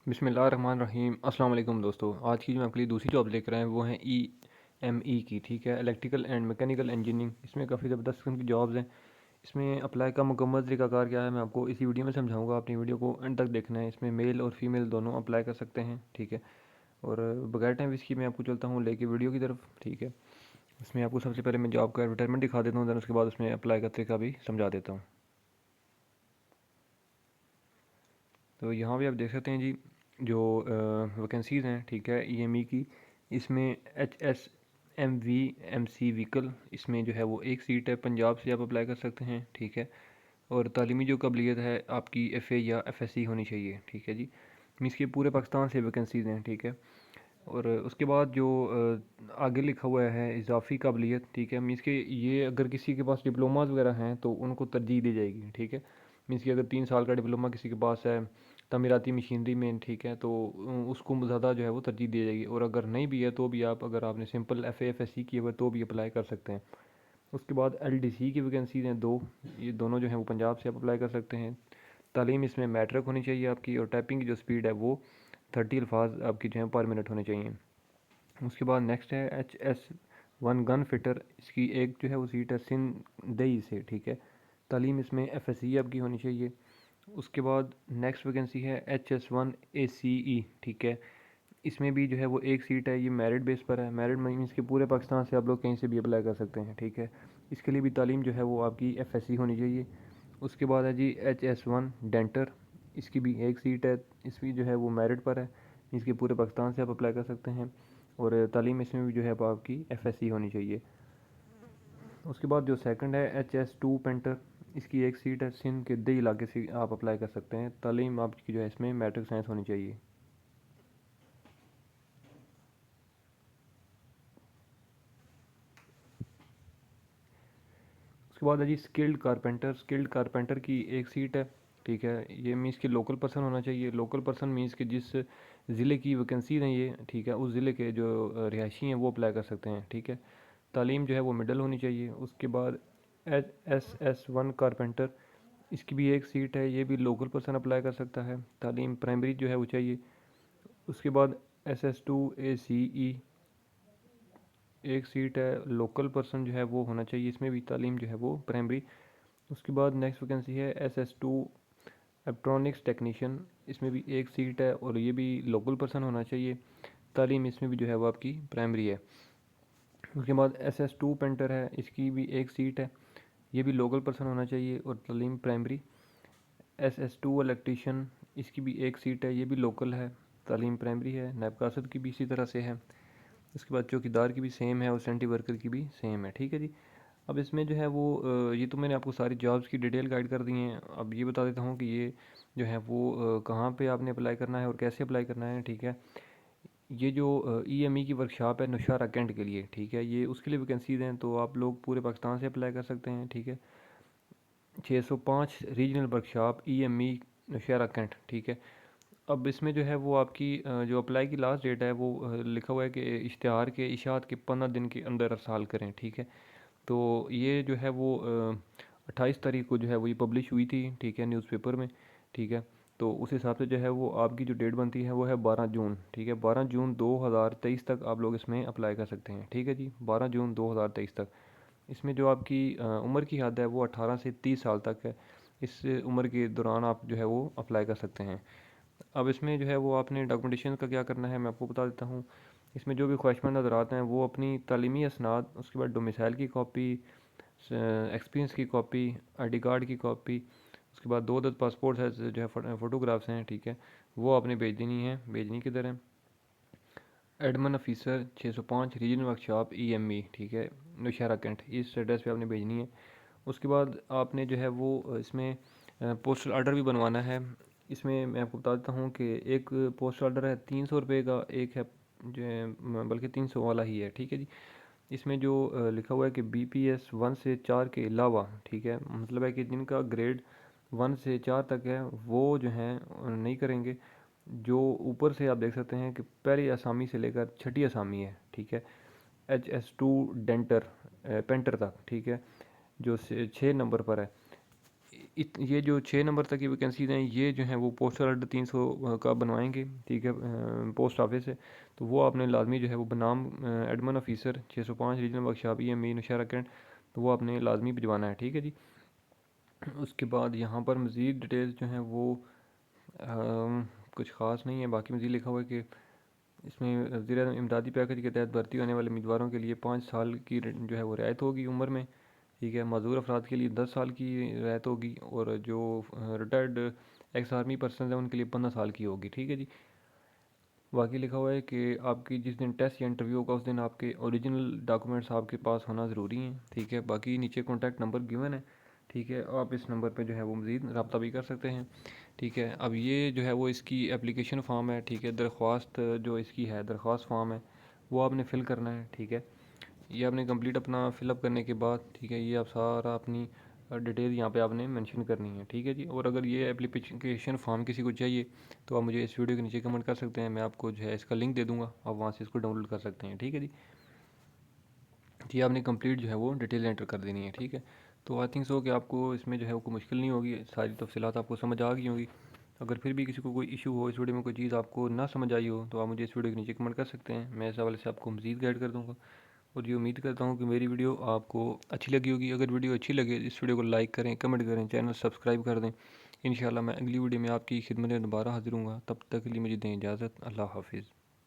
बिस्मिल्लाहिर्रहमानिर्रहीम। अस्सलाम वालेकुम दोस्तों। आज की जो मैं आपके लिए दूसरी जॉब लेकर आए हैं वो है EME की, ठीक है, इलेक्ट्रिकल एंड मैकेनिकल इंजीनियरिंग। इसमें काफ़ी ज़बरदस्त किस्म की जॉब्स हैं। इसमें अप्लाई का मुकम्मल तरीकाकार क्या है मैं आपको इसी वीडियो में समझाऊंगा। अपनी वीडियो को एंड तक देखना है। इसमें मेल और फीमेल दोनों अप्लाई कर सकते हैं, ठीक है। और बगैर टाइम इसकी मैं आपको चलता हूँ लेके वीडियो की तरफ, ठीक है। इसमें आपको सबसे पहले मैं जॉब का एडवर्टाइजमेंट दिखा देता हूँ, दैन उसके बाद उसमें अप्लाई का तरीका भी समझा देता हूँ। तो यहाँ भी आप देख सकते हैं जी, जो वैकेंसीज़ हैं, ठीक है, EME की। इसमें HSMV MC व्हीकल, इसमें जो है वो एक सीट है। पंजाब से आप अप्लाई कर सकते हैं, ठीक है। और तालीमी जो काबिलियत है आपकी FA या FSC होनी चाहिए, ठीक है जी। मीन्स के पूरे पाकिस्तान से वैकेंसीज़ हैं, ठीक है। और उसके बाद जो आगे लिखा हुआ है इजाफ़ी काबिलियत, ठीक है। मीन्स के ये अगर किसी के पास डिप्लोमास वगैरह हैं तो उनको तरजीह दी जाएगी, ठीक है। मीन्स कि अगर 3 साल का डिप्लोमा किसी के पास है तमीराती मशीनरी में, ठीक है, तो उसको ज़्यादा जो है वो तरजीह दी जाएगी। और अगर नहीं भी है तो भी आप, अगर आपने सिंपल FA FSC की हुआ तो भी अप्लाई कर सकते हैं। उसके बाद LDC की वैकेंसीज़ हैं दो। ये दोनों जो हैं वो पंजाब से आप अप्लाई कर सकते हैं। तालीम इसमें मैट्रिक होनी चाहिए आपकी, और टाइपिंग की जो स्पीड है वो 30 अल्फाज आपकी जो है पर मिनट होने चाहिए। उसके बाद नेक्स्ट है HS1 गन फिटर। इसकी एक जो है वो सीट है सिंदई से, ठीक है। तालीम इसमें FSC आपकी होनी चाहिए। उसके बाद नेक्स्ट वैकेंसी है HS1 ACE, ठीक है। इसमें भी जो है वो एक सीट है। ये मेरिट बेस पर है। मेरिट मीन्स के पूरे पाकिस्तान से आप लोग कहीं से भी अप्लाई कर सकते हैं, ठीक है। इसके लिए भी तालीम जो है वो आपकी FSC होनी चाहिए। उसके बाद है जी HS1 डेंटर। इसकी भी एक सीट है। इसकी जो है वो मेरिट पर है। इसके पूरे पाकिस्तान से आप अप्लाई कर सकते हैं। और तालीम इसमें भी जो है आपकी FSC होनी चाहिए। उसके बाद जो सेकंड है HS2 पेंटर। इसकी एक सीट है। सिंध के दई इलाके से आप अप्लाई कर सकते हैं। तालीम आपकी जो है इसमें मैट्रिक साइंस होनी चाहिए। उसके बाद है जी स्किल्ड कारपेंटर। स्किल्ड कारपेंटर की एक सीट है, ठीक है। ये मीन्स कि लोकल पर्सन होना चाहिए। लोकल पर्सन मीन्स कि जिस ज़िले की वैकेंसी है ये, ठीक है, उस ज़िले के जो रिहायशी हैं वो अप्लाई कर सकते हैं, ठीक है। तालीम जो है वो मिडल होनी चाहिए। उसके बाद SS1 कारपेंटर। इसकी भी एक सीट है। ये भी लोकल पर्सन अप्लाई कर सकता है। तालीम प्राइमरी जो है वो चाहिए। उसके बाद SS2 ACE एक सीट है। लोकल पर्सन जो है वो होना चाहिए। इसमें भी तालीम जो है वो प्राइमरी। उसके बाद नेक्स्ट वैकेंसी है SS2 इलेक्ट्रॉनिक्स टेक्नीशियन। इसमें भी एक सीट है और ये भी लोकल पर्सन होना चाहिए। तालीम इसमें भी जो है वो आपकी प्राइमरी है। उसके बाद SS2 पेंटर है। इसकी भी एक सीट है। ये भी लोकल पर्सन होना चाहिए और तालीम प्राइमरी। SS2 electrician. इसकी भी एक सीट है। ये भी लोकल है, तालीम प्राइमरी है। नैब कासद की भी इसी तरह से है। उसके बाद चौकीदार की भी सेम है और सेंटी वर्कर की भी सेम है, ठीक है जी। अब इसमें जो है वो ये तो मैंने आपको सारी जॉब्स की डिटेल गाइड कर दी हैं। अब ये बता देता हूँ कि ये जो है वो कहाँ पे आपने अप्लाई करना है और कैसे अप्लाई करना है, ठीक है। ये जो EME की वर्कशॉप है नौशहरा कैंट के लिए, ठीक है, ये उसके लिए वैकेंसीज़ हैं। तो आप लोग पूरे पाकिस्तान से अप्लाई कर सकते हैं, ठीक है। 605 regional workshop EME Naushera cantt, ठीक है। अब इसमें जो है वो आपकी जो अप्लाई की लास्ट डेट है वो लिखा हुआ है कि इश्तहार के इशात के 15 दिन के अंदर अरसाल करें, ठीक है। तो ये जो है वो 28 तारीख को जो है वो ये पब्लिश हुई थी, ठीक है, न्यूज़पेपर में, ठीक है। तो उस हिसाब से जो है वो आपकी जो डेट बनती है वो है 12 जून, ठीक है। 12 जून 2023 तक आप लोग इसमें अप्लाई कर सकते हैं, ठीक है जी। 12 जून 2023 तक। इसमें जो आपकी उम्र की हद है वो 18 से 30 साल तक है। इस उम्र के दौरान आप जो है वो अप्लाई कर सकते हैं। अब इसमें जो है वो आपने डॉक्यूमेंटेशन का क्या करना है मैं आपको बता देता हूँ। इसमें जो भी ख्वाहिशमंद हज़रात हैं वो अपनी तालीमी असनाद, उसके बाद डोमिसाइल की कॉपी, एक्सपीरियंस की कॉपी, ID कार्ड की कॉपी, उसके बाद 2 पासपोर्ट साइज जो है फ़ोटोग्राफ्स हैं, ठीक है, वो आपने भेज देनी है। भेजनी किधर है? Edmund officer 605 regional workshop EME, ठीक है, नौशहरा कैंट, इस एड्रेस पे आपने भेजनी है। उसके बाद आपने जो है वो इसमें पोस्टल आर्डर भी बनवाना है। इसमें मैं आपको बता देता हूँ कि एक पोस्टल आर्डर है 300 रुपये का, एक है जो है बल्कि 300 वाला ही है, ठीक है जी। इसमें जो लिखा हुआ है कि BPS 1 से 4 के अलावा, ठीक है, मतलब है कि जिनका ग्रेड 1 से 4 तक है वो जो हैं नहीं करेंगे। जो ऊपर से आप देख सकते हैं कि पहली असामी से लेकर छठी असामी है, ठीक है, HS2 डेंटर पेंटर तक, ठीक है, जो 6 नंबर पर है। ये जो 6 नंबर तक की वैकेंसीज़ हैं ये जो हैं वो पोस्टल ऑर्डर 300 का बनवाएंगे, ठीक है, पोस्ट ऑफिस से। तो वो आपने लाजमी जो है वो बनाम एडमिन ऑफिसर 605 रीजनल वर्कशॉप मीर नौशहरा कैंट, तो वो आपने लाजमी भिजवाना है, ठीक है जी। उसके बाद यहाँ पर मज़ीद डिटेल्स जो हैं वो कुछ ख़ास नहीं है। बाकी मज़ीद लिखा हुआ है कि इसमें वज़ीर इमदादी पैकेज के तहत भर्ती होने वाले उम्मीदवारों के लिए 5 साल की जो है वो रियायत होगी उम्र में, ठीक है। माज़ूर अफराद के लिए 10 साल की रियायत होगी, और जो रिटायर्ड एक्स आर्मी पर्सन हैं उनके लिए 15 साल की होगी, ठीक है जी। बाकी लिखा हुआ है कि आपकी जिस दिन टेस्ट या इंटरव्यू होगा उस दिन आपके ओरिजिनल डॉक्यूमेंट्स आपके पास होना ज़रूरी हैं, ठीक है। बाकी नीचे कॉन्टैक्ट नंबर गिवन है, ठीक है, आप इस नंबर पे जो है वो मज़ीद रब्ता भी कर सकते हैं, ठीक है। अब ये जो है वो इसकी एप्लीकेशन फ़ॉर्म है, ठीक है, दरख्वास्त जो इसकी है दरख्वास्त फ़ॉर्म है वो आपने फ़िल करना है, ठीक है। ये आपने कंप्लीट अपना फ़िलअप करने के बाद, ठीक है, ये आप सारा अपनी डिटेल यहाँ पे आपने मेंशन करनी है, ठीक है जी। और अगर ये एप्लीकेशन फ़ॉर्म किसी को चाहिए तो आप मुझे इस वीडियो के नीचे कमेंट कर सकते हैं, मैं आपको जो है इसका लिंक दे दूँगा, आप वहाँ से इसको डाउनलोड कर सकते हैं, ठीक है जी। जी आपने कंप्लीट जो है वो डिटेल एंटर कर देनी है, ठीक है। तो आई थिंक सो कि आपको इसमें जो है वो कोई मुश्किल नहीं होगी, सारी तफसीलात आपको समझ आ गई होंगी। अगर फिर भी किसी को कोई इशू हो, इस वीडियो में कोई चीज़ आपको ना समझ आई हो, तो आप मुझे इस वीडियो के नीचे कमेंट कर सकते हैं, मैं इस हवाले से आपको मज़ीद गाइड कर दूँगा। और ये उम्मीद करता हूँ कि मेरी वीडियो आपको अच्छी लगी होगी। अगर वीडियो अच्छी लगे इस वीडियो को लाइक करें, कमेंट करें, चैनल सब्सक्राइब कर दें। इंशाल्लाह मैं अगली वीडियो में आपकी खिदमत में दोबारा हाजिर हूँगा, तब तक के लिए मुझे दें इजाज़त। अल्लाह हाफिज़।